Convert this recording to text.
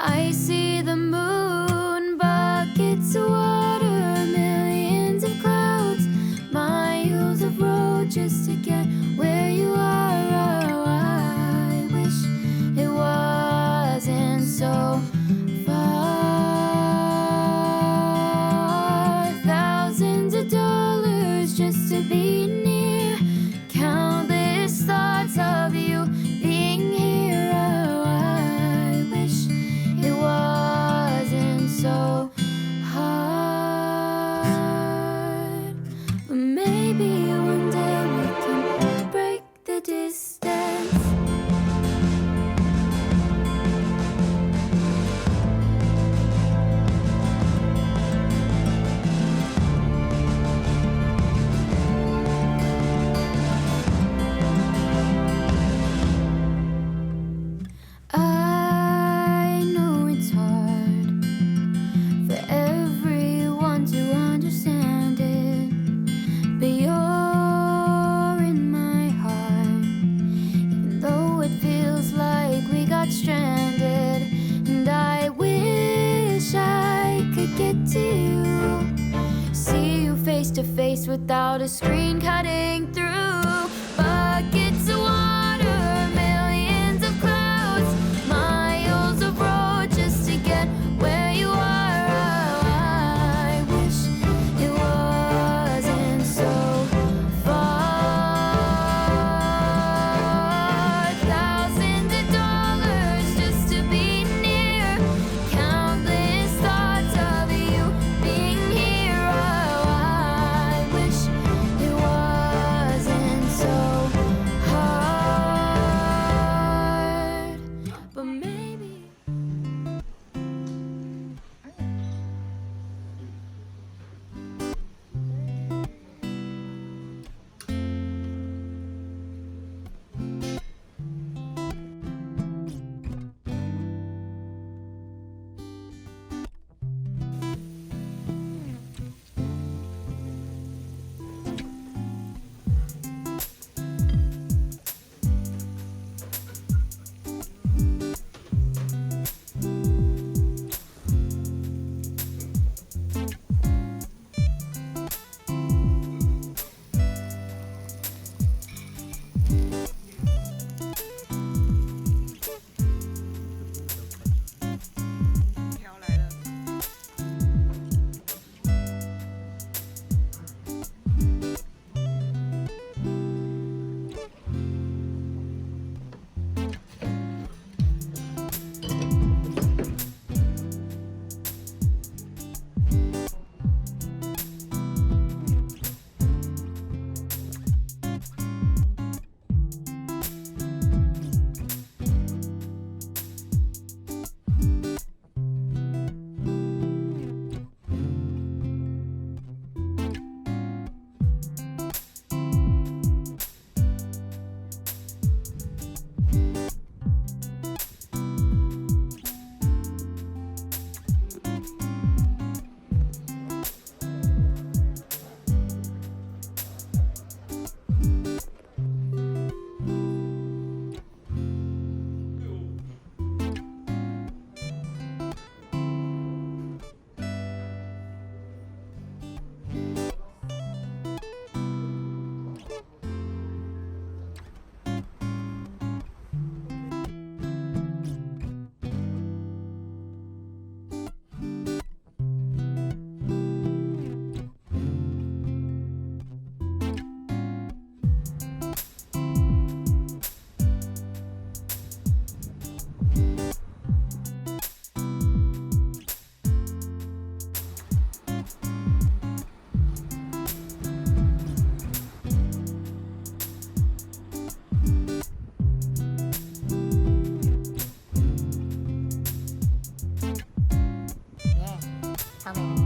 I see the moon, buckets of water, millions of clouds, miles of road just to get where you are. Oh, I wish it wasn't so far. Thousands of dollars just to be near, countless thoughts of you being here. Oh, I wish it wasn't so hard. But maybe one day we can break the distance. I know it's hard for everyone to understand it, but you're in my heart, even though it feels like we got stranded. And I wish I could get to you, see you face to face without a screen cutting through. Buckets of water, millions of clouds, miles of road just to get where you are. Oh, I wish it wasn't so far. Thousands of dollars just to be near, countless thoughts of you being here. Oh, I wish it wasn't so hard. But maybe Tell me.